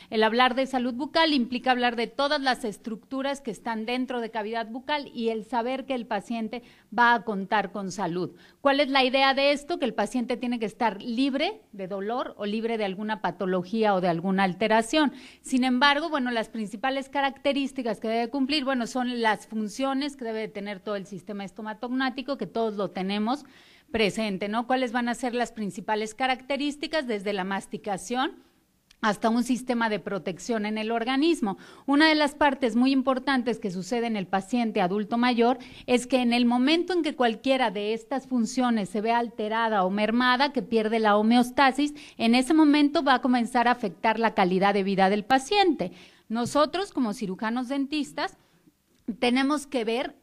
El hablar de salud bucal implica hablar de todas las estructuras que están dentro de cavidad bucal y el saber que el paciente va a contar con salud. ¿Cuál es la idea de esto? Que el paciente tiene que estar libre de dolor o libre de alguna patología o de alguna alteración. Sin embargo, bueno, las principales características que debe cumplir, bueno, son las funciones que debe tener todo el sistema estomatognático, que todos lo tenemos presente, ¿no? ¿Cuáles van a ser las principales características? Desde la masticación hasta un sistema de protección en el organismo. Una de las partes muy importantes que sucede en el paciente adulto mayor es que en el momento en que cualquiera de estas funciones se ve alterada o mermada, que pierde la homeostasis, en ese momento va a comenzar a afectar la calidad de vida del paciente. Nosotros, como cirujanos dentistas, tenemos que ver,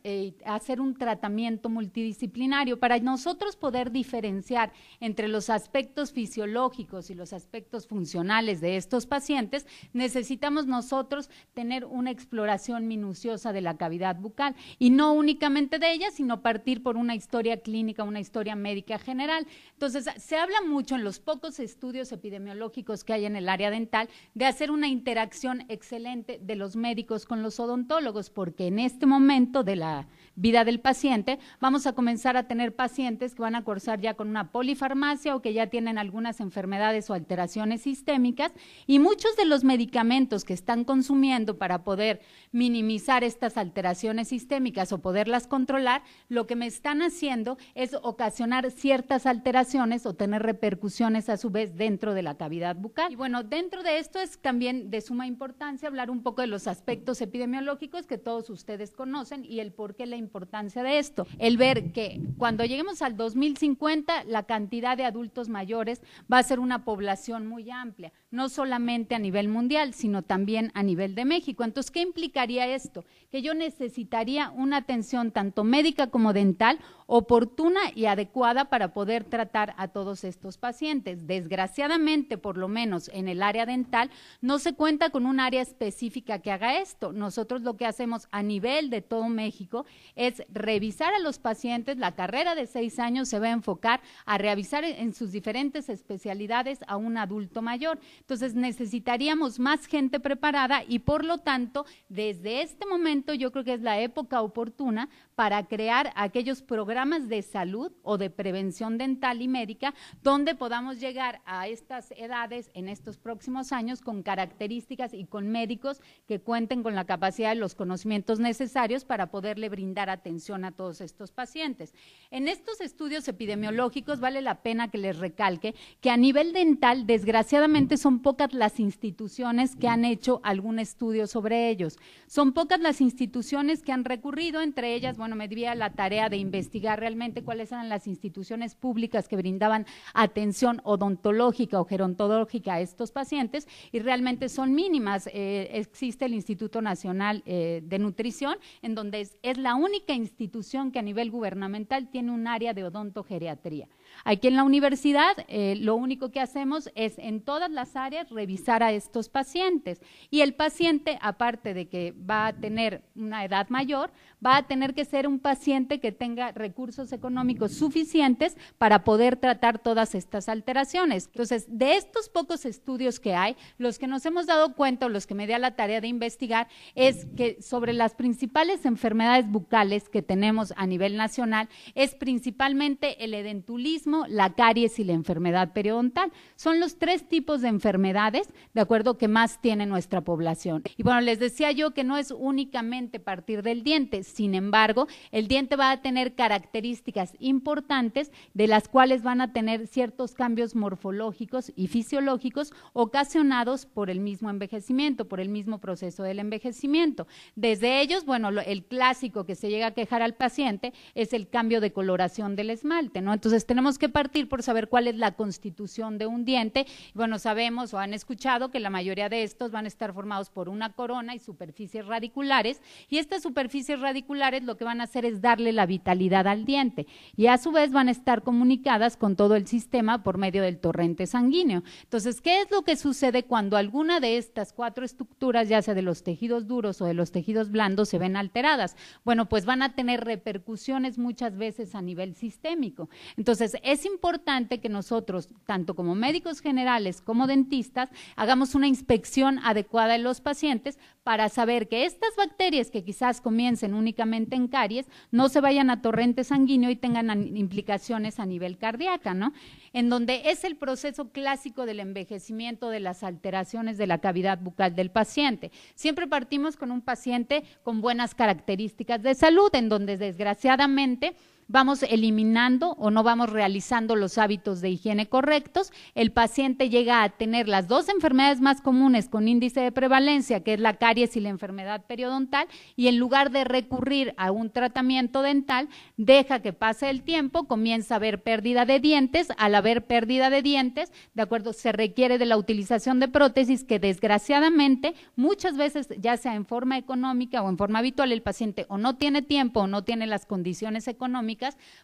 hacer un tratamiento multidisciplinario para nosotros poder diferenciar entre los aspectos fisiológicos y los aspectos funcionales de estos pacientes. Necesitamos nosotros tener una exploración minuciosa de la cavidad bucal y no únicamente de ella, sino partir por una historia clínica, una historia médica general. Entonces, se habla mucho en los pocos estudios epidemiológicos que hay en el área dental de hacer una interacción excelente de los médicos con los odontólogos, porque en este momento de la vida del paciente vamos a comenzar a tener pacientes que van a cursar ya con una polifarmacia o que ya tienen algunas enfermedades o alteraciones sistémicas, y muchos de los medicamentos que están consumiendo para poder minimizar estas alteraciones sistémicas o poderlas controlar, lo que me están haciendo es ocasionar ciertas alteraciones o tener repercusiones a su vez dentro de la cavidad bucal. Y bueno, dentro de esto es también de suma importancia hablar un poco de los aspectos epidemiológicos que todos ustedes conocen y el por qué la importancia de esto. El ver que cuando lleguemos al 2050 la cantidad de adultos mayores va a ser una población muy amplia, no solamente a nivel mundial, sino también a nivel de México. Entonces, ¿qué implicaría esto? Que yo necesitaría una atención tanto médica como dental oportuna y adecuada para poder tratar a todos estos pacientes. Desgraciadamente, por lo menos en el área dental, no se cuenta con un área específica que haga esto. Nosotros lo que hacemos a nivel de todo México es revisar a los pacientes. La carrera de 6 años se va a enfocar a revisar en sus diferentes especialidades a un adulto mayor. Entonces, necesitaríamos más gente preparada y, por lo tanto, desde este momento yo creo que es la época oportuna para crear aquellos programas de salud o de prevención dental y médica donde podamos llegar a estas edades en estos próximos años con características y con médicos que cuenten con la capacidad y los conocimientos necesarios para poderle brindar atención a todos estos pacientes. En estos estudios epidemiológicos vale la pena que les recalque que a nivel dental, desgraciadamente, son pocas las instituciones que han hecho algún estudio sobre ellos. Son pocas las instituciones que han recurrido, entre ellas, bueno, me di a la tarea de investigar realmente cuáles eran las instituciones públicas que brindaban atención odontológica o gerontológica a estos pacientes y realmente son mínimas. Existe el Instituto Nacional de Nutrición, en donde es la única institución que a nivel gubernamental tiene un área de odontogeriatría. Aquí en la universidad lo único que hacemos es en todas las áreas revisar a estos pacientes y el paciente, aparte de que va a tener una edad mayor, va a tener que ser un paciente que tenga recursos económicos suficientes para poder tratar todas estas alteraciones. Entonces, de estos pocos estudios que hay, los que nos hemos dado cuenta o los que me di a la tarea de investigar es que sobre las principales enfermedades bucales que tenemos a nivel nacional es principalmente el edentulismo, la caries y la enfermedad periodontal. Son los 3 tipos de enfermedades, de acuerdo, que más tiene nuestra población. Y bueno, les decía yo que no es únicamente partir del diente, sin embargo, el diente va a tener características importantes de las cuales van a tener ciertos cambios morfológicos y fisiológicos ocasionados por el mismo envejecimiento, por el mismo proceso del envejecimiento. Desde ellos, bueno, el clásico que se llega a quejar al paciente es el cambio de coloración del esmalte, ¿no? Entonces, tenemos que partir por saber cuál es la constitución de un diente. Bueno, sabemos o han escuchado que la mayoría de estos van a estar formados por una corona y superficies radiculares, y estas superficies radiculares lo que van a hacer es darle la vitalidad al diente y a su vez van a estar comunicadas con todo el sistema por medio del torrente sanguíneo. Entonces, ¿qué es lo que sucede cuando alguna de estas 4 estructuras, ya sea de los tejidos duros o de los tejidos blandos, se ven alteradas? Bueno, pues van a tener repercusiones muchas veces a nivel sistémico. Entonces, Entonces, es importante que nosotros, tanto como médicos generales como dentistas, hagamos una inspección adecuada en los pacientes para saber que estas bacterias que quizás comiencen únicamente en caries no se vayan a torrente sanguíneo y tengan implicaciones a nivel cardíaco, ¿no? En donde es el proceso clásico del envejecimiento, de las alteraciones de la cavidad bucal del paciente. Siempre partimos con un paciente con buenas características de salud, en donde desgraciadamente vamos eliminando o no vamos realizando los hábitos de higiene correctos, el paciente llega a tener las dos enfermedades más comunes con índice de prevalencia, que es la caries y la enfermedad periodontal, y en lugar de recurrir a un tratamiento dental, deja que pase el tiempo, comienza a haber pérdida de dientes, al haber pérdida de dientes, de acuerdo, se requiere de la utilización de prótesis que desgraciadamente muchas veces, ya sea en forma económica o en forma habitual, el paciente o no tiene tiempo o no tiene las condiciones económicas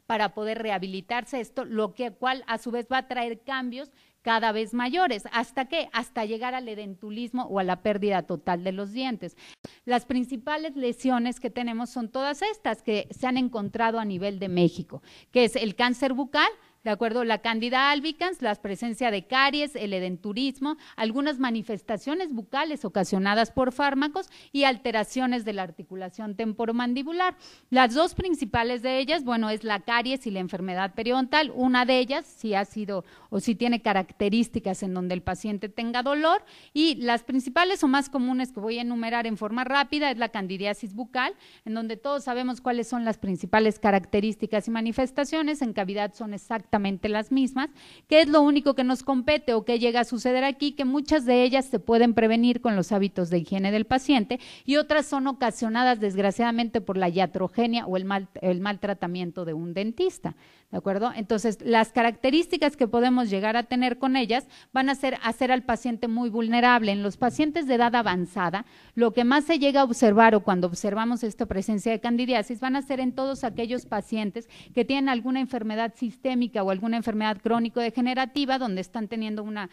para poder rehabilitarse, esto lo que cual a su vez va a traer cambios cada vez mayores, ¿hasta qué? Hasta llegar al edentulismo o a la pérdida total de los dientes. Las principales lesiones que tenemos son todas estas que se han encontrado a nivel de México, que es el cáncer bucal, de acuerdo, la Candida albicans, la presencia de caries, el edenturismo, algunas manifestaciones bucales ocasionadas por fármacos y alteraciones de la articulación temporomandibular. Las dos principales de ellas, bueno, es la caries y la enfermedad periodontal. Una de ellas sí ha sido o sí tiene características en donde el paciente tenga dolor, y las principales o más comunes que voy a enumerar en forma rápida es la candidiasis bucal, en donde todos sabemos cuáles son las principales características y manifestaciones. En cavidad son exactamente las mismas. ¿Qué es lo único que nos compete o qué llega a suceder aquí? Que muchas de ellas se pueden prevenir con los hábitos de higiene del paciente y otras son ocasionadas desgraciadamente por la iatrogenia o el mal tratamiento de un dentista, ¿de acuerdo? Entonces, las características que podemos llegar a tener con ellas van a hacer al paciente muy vulnerable. En los pacientes de edad avanzada, lo que más se llega a observar o cuando observamos esta presencia de candidiasis van a ser en todos aquellos pacientes que tienen alguna enfermedad sistémica o alguna enfermedad crónico-degenerativa donde están teniendo una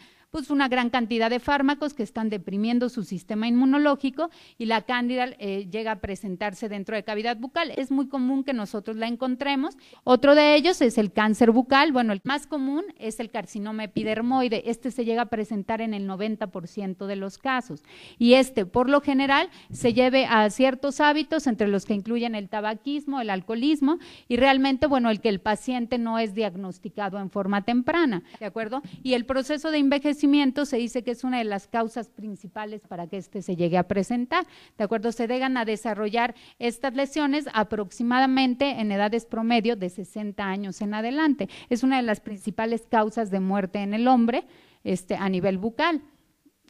gran cantidad de fármacos que están deprimiendo su sistema inmunológico y la cándida llega a presentarse dentro de cavidad bucal. Es muy común que nosotros la encontremos. Otro de ellos es el cáncer bucal. Bueno, el más común es el carcinoma epidermoide. Este se llega a presentar en el 90% de los casos y por lo general se lleve a ciertos hábitos entre los que incluyen el tabaquismo, el alcoholismo y realmente, bueno, el que el paciente no es diagnosticado en forma temprana, ¿de acuerdo? Y el proceso de envejecimiento se dice que es una de las causas principales para que se llegue a presentar, ¿de acuerdo? Se llegan a desarrollar estas lesiones aproximadamente en edades promedio de 60 años en adelante. Es una de las principales causas de muerte en el hombre a nivel bucal.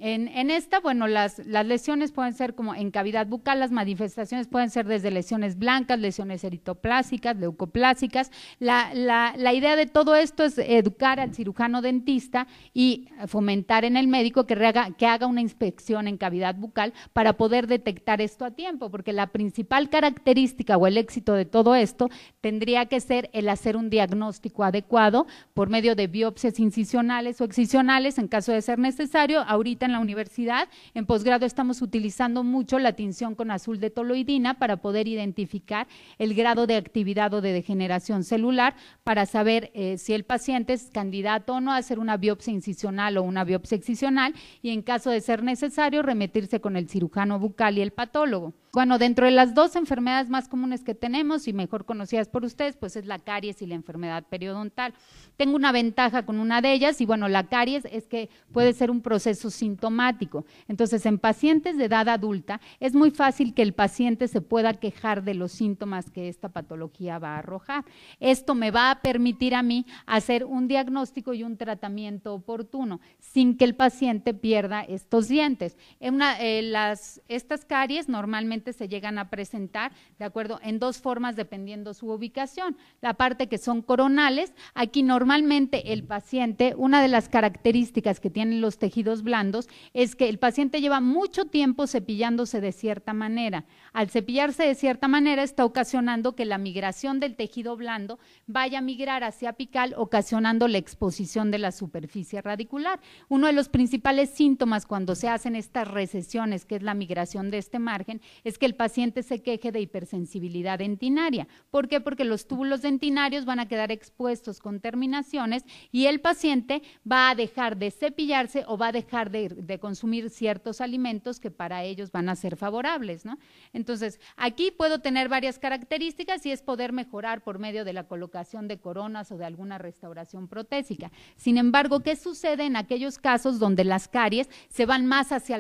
En esta, bueno, las lesiones pueden ser como en cavidad bucal, las manifestaciones pueden ser desde lesiones blancas, lesiones eritroplásicas, leucoplásicas. La idea de todo esto es educar al cirujano dentista y fomentar en el médico que haga una inspección en cavidad bucal para poder detectar esto a tiempo, porque la principal característica o el éxito de todo esto tendría que ser el hacer un diagnóstico adecuado por medio de biopsias incisionales o excisionales en caso de ser necesario. Ahorita en la universidad, en posgrado estamos utilizando mucho la tinción con azul de toloidina para poder identificar el grado de actividad o de degeneración celular para saber si el paciente es candidato o no a hacer una biopsia incisional o una biopsia excisional y en caso de ser necesario remitirse con el cirujano bucal y el patólogo. Bueno, dentro de las dos enfermedades más comunes que tenemos y mejor conocidas por ustedes, pues es la caries y la enfermedad periodontal. Tengo una ventaja con una de ellas y bueno, la caries es que puede ser un proceso sintomático. Entonces, en pacientes de edad adulta es muy fácil que el paciente se pueda quejar de los síntomas que esta patología va a arrojar. Esto me va a permitir a mí hacer un diagnóstico y un tratamiento oportuno sin que el paciente pierda estos dientes. Estas caries normalmente se llegan a presentar, de acuerdo, en dos formas dependiendo su ubicación. La parte que son coronales, aquí normalmente el paciente, una de las características que tienen los tejidos blandos es que el paciente lleva mucho tiempo cepillándose de cierta manera. Al cepillarse de cierta manera está ocasionando que la migración del tejido blando vaya a migrar hacia apical, ocasionando la exposición de la superficie radicular. Uno de los principales síntomas cuando se hacen estas recesiones, que es la migración de este margen, es que el paciente se queje de hipersensibilidad dentinaria. ¿Por qué? Porque los túbulos dentinarios van a quedar expuestos con terminaciones y el paciente va a dejar de cepillarse o va a dejar de consumir ciertos alimentos que para ellos van a ser favorables, ¿no? Entonces, aquí puedo tener varias características y es poder mejorar por medio de la colocación de coronas o de alguna restauración protésica. Sin embargo, ¿qué sucede en aquellos casos donde las caries se van más hacia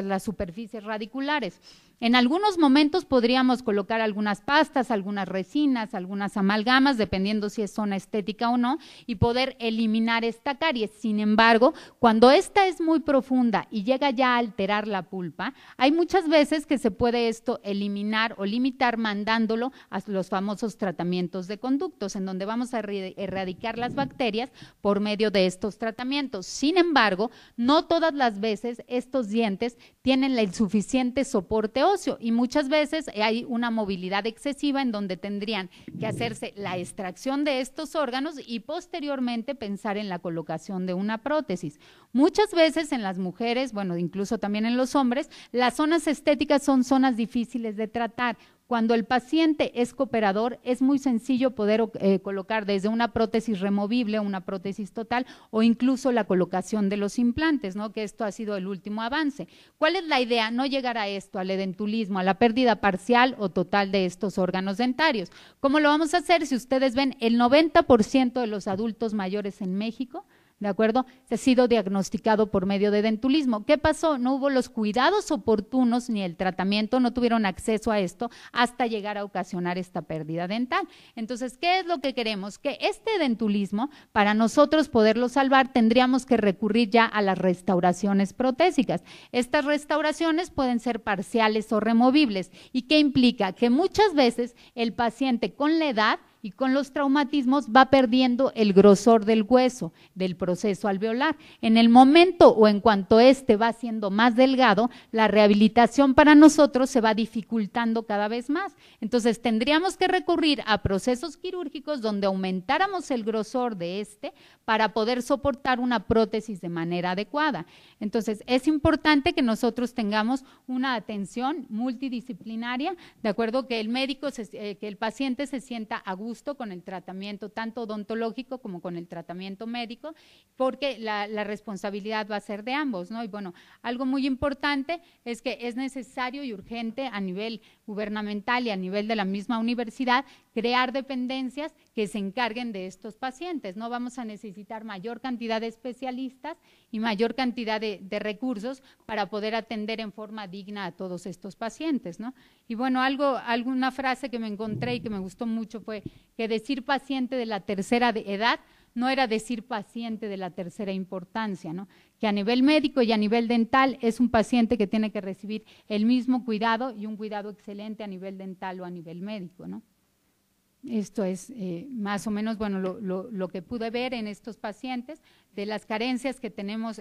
las superficies radiculares? En algunos momentos podríamos colocar algunas pastas, algunas resinas, algunas amalgamas, dependiendo si es zona estética o no, y poder eliminar esta caries. Sin embargo, cuando esta es muy profunda y llega ya a alterar la pulpa, hay muchas veces que se puede esto eliminar o limitar mandándolo a los famosos tratamientos de conductos, en donde vamos a erradicar las bacterias por medio de estos tratamientos. Sin embargo, no todas las veces estos dientes tienen el suficiente soporte óseo y muchas veces hay una movilidad excesiva en donde tendrían que hacerse la extracción de estos órganos y posteriormente pensar en la colocación de una prótesis. Muchas veces en las mujeres, bueno, incluso también en los hombres, las zonas estéticas son zonas difíciles de tratar. Cuando el paciente es cooperador, es muy sencillo poder colocar desde una prótesis removible, una prótesis total o incluso la colocación de los implantes, ¿no? Que esto ha sido el último avance. ¿Cuál es la idea? No llegar a esto, al edentulismo, a la pérdida parcial o total de estos órganos dentarios. ¿Cómo lo vamos a hacer? Si ustedes ven, el 90% de los adultos mayores en México, ¿de acuerdo?, se ha sido diagnosticado por medio de dentulismo. ¿Qué pasó? No hubo los cuidados oportunos ni el tratamiento, no tuvieron acceso a esto hasta llegar a ocasionar esta pérdida dental. Entonces, ¿qué es lo que queremos? Que este dentulismo, para nosotros poderlo salvar, tendríamos que recurrir ya a las restauraciones protésicas. Estas restauraciones pueden ser parciales o removibles. ¿Y qué implica? Que muchas veces el paciente con la edad y con los traumatismos va perdiendo el grosor del hueso, del proceso alveolar. En el momento o en cuanto este va siendo más delgado, la rehabilitación para nosotros se va dificultando cada vez más. Entonces tendríamos que recurrir a procesos quirúrgicos donde aumentáramos el grosor de este para poder soportar una prótesis de manera adecuada. Entonces es importante que nosotros tengamos una atención multidisciplinaria, de acuerdo, que el médico, que el paciente se sienta a gusto con el tratamiento tanto odontológico como con el tratamiento médico, porque la responsabilidad va a ser de ambos, ¿no? Y bueno, algo muy importante es que es necesario y urgente a nivel gubernamental y a nivel de la misma universidad crear dependencias que se encarguen de estos pacientes. No vamos a necesitar mayor cantidad de especialistas y mayor cantidad de recursos para poder atender en forma digna a todos estos pacientes, ¿no? Y bueno, alguna frase que me encontré y que me gustó mucho fue que decir paciente de la tercera edad no era decir paciente de la tercera importancia, ¿no? Que a nivel médico y a nivel dental es un paciente que tiene que recibir el mismo cuidado y un cuidado excelente a nivel dental o a nivel médico, ¿no? Esto es más o menos, bueno, lo que pude ver en estos pacientes, de las carencias que tenemos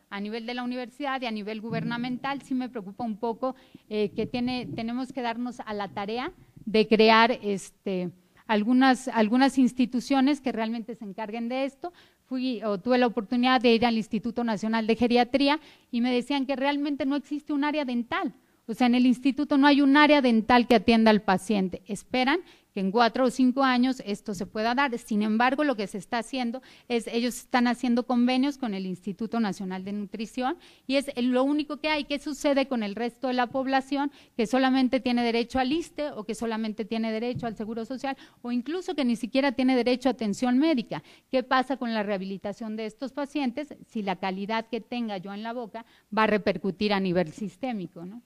a nivel de la universidad y a nivel gubernamental. Sí me preocupa un poco que tenemos que darnos a la tarea de crear algunas instituciones que realmente se encarguen de esto. Tuve la oportunidad de ir al Instituto Nacional de Geriatría y me decían que realmente no existe un área dental. O sea, en el instituto no hay un área dental que atienda al paciente. Esperan que en 4 o 5 años esto se pueda dar. Sin embargo, lo que se está haciendo es, ellos están haciendo convenios con el Instituto Nacional de Nutrición y es lo único que hay. ¿Qué sucede con el resto de la población que solamente tiene derecho al ISSSTE o que solamente tiene derecho al Seguro Social o incluso que ni siquiera tiene derecho a atención médica? ¿Qué pasa con la rehabilitación de estos pacientes si la calidad que tenga yo en la boca va a repercutir a nivel sistémico, ¿no?